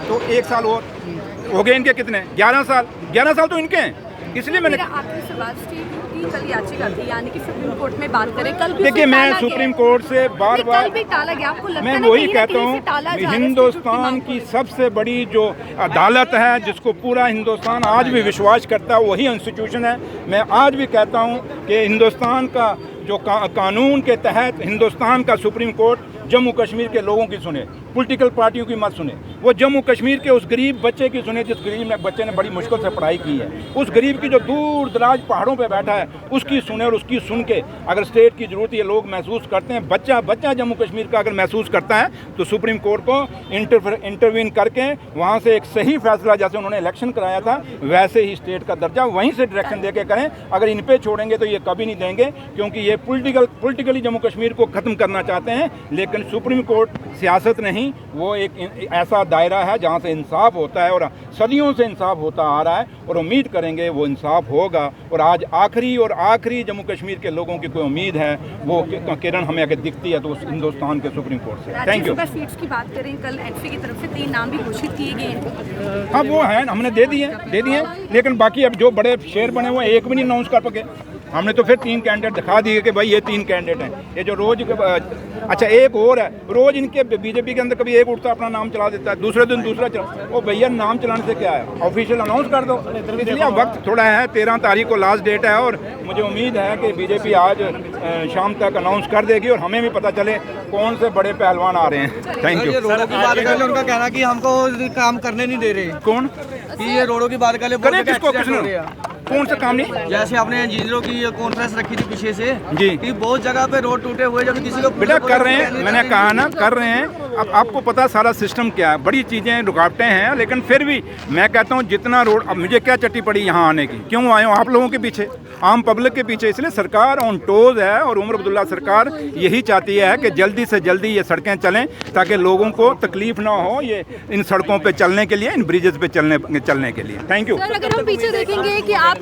तो 1 साल और हो गए इनके कितने 11 साल 11 साल तो इनके हैं। इसलिए मैंने आखिरी सवाल स्टेट की कल याचिका थी, यानी कि सुप्रीम कोर्ट में बात करें कल भी। देखिए मैं सुप्रीम कोर्ट से बार बार भी टाला गया, आपको लगता मैं है वही कहता हूँ, हिंदुस्तान की सबसे बड़ी जो अदालत है जिसको पूरा हिंदुस्तान आज भी विश्वास करता है वही इंस्टीट्यूशन है। मैं आज भी कहता हूँ कि हिंदुस्तान का जो कानून के तहत हिंदुस्तान का सुप्रीम कोर्ट जम्मू कश्मीर के लोगों की सुने, पॉलिटिकल पार्टियों की मत सुने, वो जम्मू कश्मीर के उस गरीब बच्चे की सुने जिस गरीब बच्चे ने बड़ी मुश्किल से पढ़ाई की है, उस गरीब की जो दूर दराज पहाड़ों पे बैठा है उसकी सुने। और उसकी सुन के अगर स्टेट की ज़रूरत ये लोग महसूस करते हैं, बच्चा जम्मू कश्मीर का अगर महसूस करता है तो सुप्रीम कोर्ट को इंटरवीन करके वहाँ से एक सही फैसला, जैसे उन्होंने इलेक्शन कराया था वैसे ही स्टेट का दर्जा वहीं से डायरेक्शन दे के करें। अगर इन पे छोड़ेंगे तो ये कभी नहीं देंगे, क्योंकि ये पॉलिटिकली जम्मू कश्मीर को ख़त्म करना चाहते हैं। लेकिन सुप्रीम कोर्ट सियासत नहीं, वो एक ऐसा दायरा है जहाँ से इंसाफ होता है और सदियों से इंसाफ होता आ रहा है और उम्मीद करेंगे वो इंसाफ होगा। और आज आखिरी जम्मू कश्मीर के लोगों की कोई उम्मीद है वो किरण हमें अगर दिखती है तो उस हिंदुस्तान के सुप्रीम कोर्ट से। Thank you. सीट्स की बात करें, कल एनसी की तरफ से 3 नाम भी घोषित किए गए। हाँ वो है, हमने दे दिए, लेकिन बाकी अब जो बड़े शेर बने हुए एक भी नहीं अनाउंस कर सके। हमने तो फिर 3 कैंडिडेट दिखा दिए कि भाई ये 3 कैंडिडेट हैं। ये जो रोज अच्छा एक और है, रोज इनके बीजेपी के अंदर कभी एक उठता अपना नाम चला देता है, दूसरे दिन दूसरा चला। वो भैया नाम चलाने से क्या है, ऑफिशियल अनाउंस कर दो। इसलिए वक्त थोड़ा है, 13 तारीख को लास्ट डेट है और मुझे उम्मीद है कि बीजेपी आज शाम तक अनाउंस कर देगी और हमें भी पता चले कौन से बड़े पहलवान आ रहे हैं। Thank you. रोडों की बात कर ले, उनका कहना कि हमको काम करने नहीं दे रहे। कौन ये रोडों की बात कर ले, किसको किसने कौन सा काम नहीं? जैसे आपने इंजीनियरों की कॉन्फ्रेंस रखी थी पीछे से जी कि बहुत जगह पे रोड टूटे हुए, जब किसी को बेटा कर रहे हैं, मैंने कहा ना कर रहे हैं। अब आपको पता सारा सिस्टम क्या है, बड़ी चीज़ें रुकावटें हैं, लेकिन फिर भी मैं कहता हूँ जितना रोड, अब मुझे क्या चट्टी पड़ी यहाँ आने की, क्यों आए हो आप लोगों के पीछे, आम पब्लिक के पीछे। इसलिए सरकार ऑन टोज है और उमर अब्दुल्ला सरकार यही चाहती है कि जल्दी से जल्दी ये सड़कें चलें ताकि लोगों को तकलीफ ना हो ये इन सड़कों पे चलने के लिए, इन ब्रिजेस पे चलने के लिए। Thank you. अगर हम पीछे देखेंगे कि आपने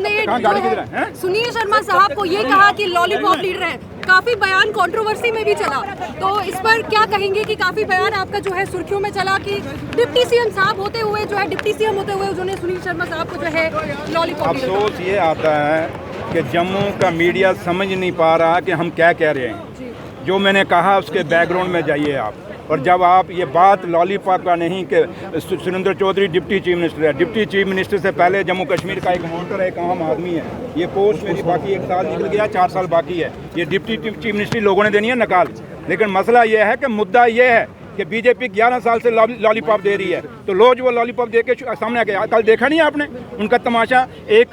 सुनील शर्मा साहब को ये कहा कि लॉलीपॉप लीडर है, काफी बयान कंट्रोवर्सी में भी चला, तो इस पर क्या कहेंगे कि काफी बयान आपका जो है सुर्खियों में चला कि डिप्टी सीएम साहब होते हुए जो है, डिप्टी सीएम होते हुए उन्होंने सुनील शर्मा साहब को जो है लॉलीपॉप। अफसोस ये आता है कि जम्मू का मीडिया समझ नहीं पा रहा कि हम क्या कह रहे हैं। जो मैंने कहा उसके बैकग्राउंड में जाइए आप, और जब आप ये बात लॉलीपॉप का नहीं कि Surendra Choudhary deputy chief minister है, डिप्टी चीफ मिनिस्टर से पहले जम्मू कश्मीर का एक वोटर है, एक आम आदमी है। ये पोस्ट मेरी बाकी 1 साल निकल गया, 4 साल बाकी है। ये डिप्टी चीफ मिनिस्ट्री लोगों ने देनी है नकाल। लेकिन मसला ये है कि मुद्दा ये है कि बीजेपी 11 साल से लॉलीपॉप दे रही है, तो रोज वो लॉलीपॉप दे के सामने आ गया। कल देखा नहीं आपने उनका तमाशा, एक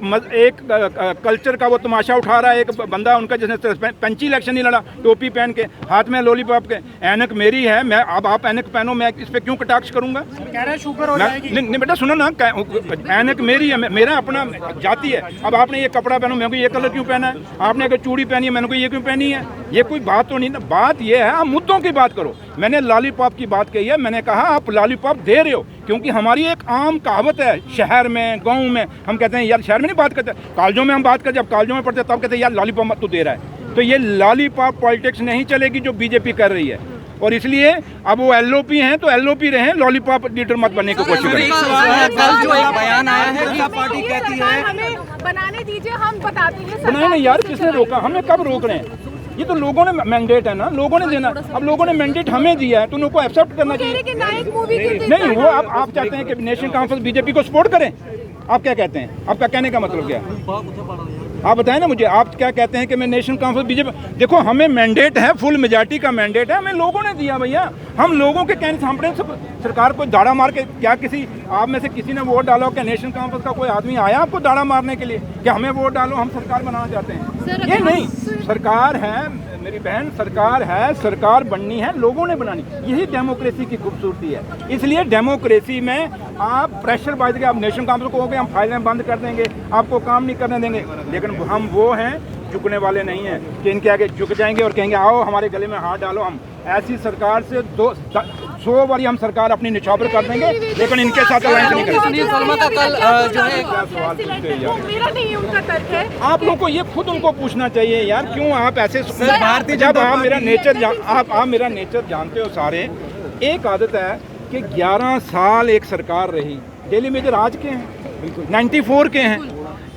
कल्चर का वो तमाशा उठा रहा है एक बंदा उनका, जिसने पंची इलेक्शन नहीं लड़ा, टोपी पहन के, हाथ में लॉलीपॉप के। ऐनक मेरी है, मैं अब आप ऐनक पहनो, मैं इस पर क्यों कटाक्ष करूंगा? नहीं बेटा सुनो ना, ऐनक मेरी है, मेरा अपना जाति है। अब आपने ये कपड़ा पहनो, मेरे को ये कलर क्यों पहना है? आपने अगर चूड़ी पहनी है, मैंने को ये क्यों पहनी है? ये कोई बात तो नहीं ना। बात ये है आप मुद्दों की बात करो। मैंने लॉलीपॉप की बात कही है, मैंने कहा आप लॉलीपॉप दे रहे हो क्योंकि हमारी एक आम कहावत है, शहर में गांव में हम कहते हैं यार, शहर में नहीं बात करते, कॉलेजों में हम बात करते, जब कॉलेजों में पढ़ते तब कहते हैं यार लॉलीपॉप तू दे रहा है। तो ये लॉलीपॉप पॉलिटिक्स नहीं चलेगी जो बीजेपी कर रही है, और इसलिए अब वो एलओपी हैं तो एलओपी रहे, लॉलीपॉप लीडर मत बनने की कोशिश करें। कल जो एक बयान आया है कि पार्टी कहती है हमें बनाने दीजिए, हम बताते हैं। बनाए ना यार, किसने रोका? हमें कब रोक रहे हैं? ये तो लोगों ने मैंडेट है ना, लोगों ने देना। अब लोगों ने मैंडेट हमें दिया है तो उनको एक्सेप्ट करना चाहिए। नहीं वो आप चाहते हैं कि नेशनल कॉन्फ्रेंस बीजेपी को सपोर्ट करें? आप क्या कहते हैं? आपका कहने का मतलब क्या है? आप बताएं ना मुझे, आप क्या कहते हैं कि मैं नेशनल कॉन्फ्रेंस बीजेपी? देखो हमें मैंडेट है, फुल मेजॉरिटी का मैंडेट है, हमें लोगों ने दिया भैया। हम लोगों के कहने से हमने सरकार को दाड़ा मार के, क्या किसी आप में से किसी ने वोट डालो क्या नेशनल कॉन्फ्रेंस का कोई आदमी आया आपको दाड़ा मारने के लिए कि हमें वोट डालो, हम सरकार बनाना चाहते हैं? ये नहीं, सरकार है मेरी बहन, सरकार है, सरकार बननी है, लोगों ने बनानी। यही डेमोक्रेसी की खूबसूरती है। इसलिए डेमोक्रेसी में आप प्रेशर बांध के आप नेशनल कॉन्फ्रेंस को कहोगे हम फाइलें बंद कर देंगे, आपको काम नहीं करने देंगे, लेकिन हम वो हैं झुकने वाले नहीं हैं कि इनके आगे झुक जाएंगे और कहेंगे आओ हमारे गले में हाथ डालो। हम ऐसी सरकार से 100 बारी हम सरकार अपनी निछावर कर देंगे, लेकिन इनके साथ अलायंस नहीं करेंगे। सुनील शर्मा का कल जो है आप लोगों को ये खुद उनको पूछना चाहिए यार, क्यों आप ऐसे भारतीय? जब आप मेरा नेचर जानते हो सारे, एक आदत है कि 11 साल एक सरकार रही, डेली वेजर आज के हैं, बिल्कुल 94 के हैं।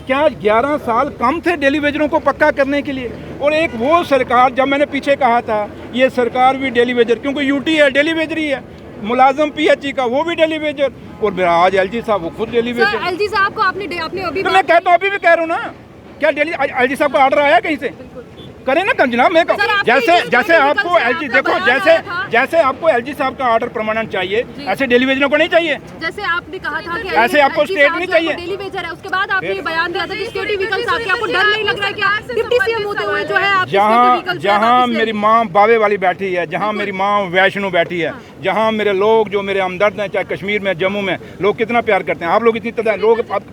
क्या 11 साल कम थे डेली वेजरों को पक्का करने के लिए? और एक वो सरकार, जब मैंने पीछे कहा था ये सरकार भी डेली वेजर, क्योंकि यूटी है डेली वेजर ही है, मुलाजम पीएचई का वो भी डेली वेजर, और आज एलजी साहब वो खुद डेली वेजर। एलजी साहब को आपने अभी तो मैं कहता हूँ, अभी भी कह रहा हूँ ना, क्या डेली एलजी साहब का ऑर्डर आया कहीं से? करें ना कम जनाब। मैं जैसे आपको एलजी, देखो जैसे आपको एलजी साहब का ऑर्डर परमानेंट चाहिए, ऐसे डेली वेजरों को नहीं चाहिए। जैसे आपने कहा था कि ऐसे आपको स्टेट नहीं चाहिए। डेली वेजर है, उसके बाद आपने ये बयान दिया था कि सिक्योरिटी व्हीकल्स आपके, आपको डर नहीं लग रहा है कि डिप्टी सीएम होते हुए जो है आप जहाँ मेरी माँ बावे वाली बैठी है, जहाँ मेरी माँ वैष्णो बैठी है, जहाँ मेरे लोग जो मेरे हमदर्द हैं, चाहे कश्मीर में जम्मू में, लोग कितना प्यार करते हैं। आप लोग इतनी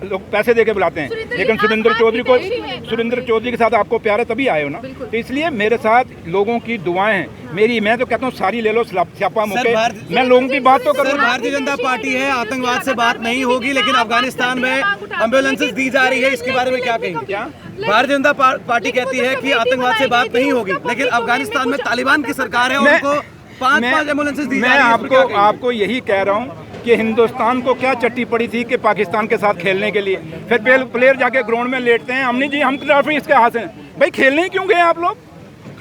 लोग पैसे दे के बुलाते हैं, लेकिन सुरेंद्र चौधरी के साथ आपको प्यार है तभी आए हो ना। तो इसलिए मेरे साथ लोगों की दुआएं हैं मेरी। मैं तो कहता हूँ सारी ले लो स्यापा मुके, मैं लोगों की बात तो करूँ। भारतीय जनता पार्टी है, आतंकवाद से बात नहीं होगी, लेकिन अफगानिस्तान में एम्बुलेंसेस दी जा रही है, इसके बारे में क्या कहेंगे? क्या भारतीय जनता पार्टी कहती है कि आतंकवाद से बात नहीं होगी, लेकिन अफगानिस्तान में तालिबान की सरकार है, उनको 5 एम्बुलेंसेस दी जा रही है। मैं आपको यही कह रहा हूँ कि हिंदुस्तान को क्या चट्टी पड़ी थी कि पाकिस्तान के साथ खेलने के लिए, फिर प्लेयर जाके ग्राउंड में लेटते हैं, हमने जी हम ट्रॉफी इसके हाथ से, भाई खेलने क्यों गए आप लोग?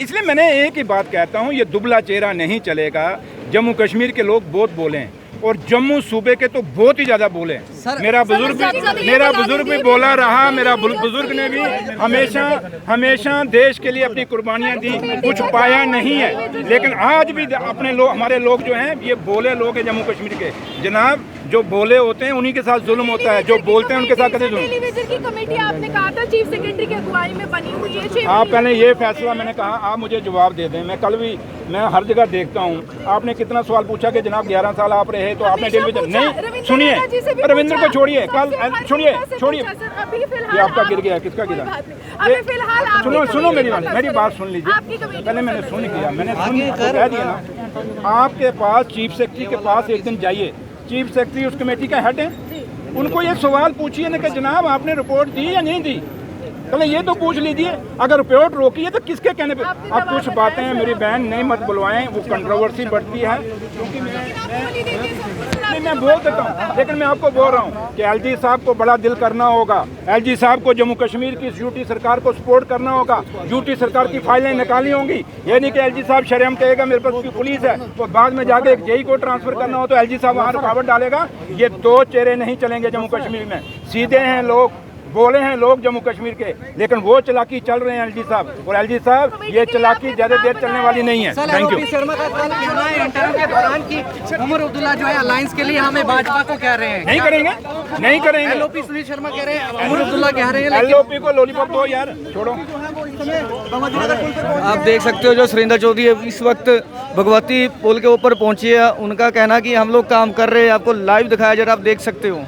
इसलिए मैंने एक ही बात कहता हूँ, ये दुबला चेहरा नहीं चलेगा। जम्मू कश्मीर के लोग बहुत बोले हैं, और जम्मू सूबे के तो बहुत ही ज़्यादा बोले हैं। मेरा बुजुर्ग भी बोला रहा, मेरा बुजुर्ग ने भी हमेशा देश के लिए अपनी कुर्बानियाँ दी, कुछ पाया नहीं है। लेकिन आज भी अपने लोग, हमारे लोग जो हैं, ये बोले लोग हैं जम्मू कश्मीर के। जनाब, जो बोले होते हैं उन्हीं के साथ जुल्म होता है, जो बोलते हैं उनके साथ कभी जुल्म। टेलीविजन की कमेटी आपने कहा था चीफ सेक्रेटरी की अगुवाई में बनी हुई है। आप पहले ये फैसला, मैंने कहा आप मुझे जवाब दे दें। मैं कल भी, मैं हर जगह देखता हूँ, आपने कितना सवाल पूछा कि जनाब 11 साल आप रहे तो आपने टेलीविजन नहीं। सुनिए, रविंद्र को छोड़िए, कल छोड़िए, ये आपका गिर गया, किसका गिरा? सुनो मेरी बात सुन लीजिए। पहले मैंने सुन किया, मैंने सुन कह दिया ना। आपके पास चीफ सेक्रेटरी के पास एक दिन जाइए, चीफ सेक्रेटरी उस कमेटी का हेड है, उनको ये सवाल पूछिए ना कि जनाब आपने रिपोर्ट दी या नहीं दी। पहले ये तो पूछ लीजिए। अगर रिपोर्ट रोकी है तो किसके कहने पे? अब कुछ बातें हैं मेरी बहन नहीं मत बुलवाएं, वो कंट्रोवर्सी बढ़ती है, क्योंकि मैं बोल देता हूँ, लेकिन मैं आपको बोल रहा हूँ कि एलजी साहब को बड़ा दिल करना होगा। एलजी साहब को जम्मू कश्मीर की यूटी सरकार को सपोर्ट करना होगा। यूटी सरकार की फाइलें निकाली होंगी। ये नहीं कि एलजी साहब शर्म कहेगा मेरे पास पुलिस है, तो बाद में जाके एक जेई को ट्रांसफर करना हो तो एलजी साहब वहाँ रुकावट डालेगा। ये दो चेहरे नहीं चलेंगे जम्मू कश्मीर में। सीधे हैं लोग, बोले हैं लोग जम्मू कश्मीर के, लेकिन वो चलाकी चल रहे हैं एलजी साहब। और एलजी साहब, ये चलाकी ज्यादा देर चलने वाली नहीं है। Thank you. शर्मा का कल कहना है इंटरव्यू के दौरान कि उमर अब्दुल्ला जो है अलायंस के लिए हमें भाजपा को कह रहे हैं। नहीं करेंगे। एलओपी सुनील शर्मा कह रहे हैं, उमर अब्दुल्ला कह रहे हैं, एलओपी को लॉलीपॉप दो यार, छोड़ो। आप देख सकते हो जो सुरेंद्र चौधरी इस वक्त भगवती पुल के ऊपर पहुंची है। उनका कहना कि हम लोग काम कर रहे हैं, आपको लाइव दिखाया जा रहा है, आप देख सकते हो।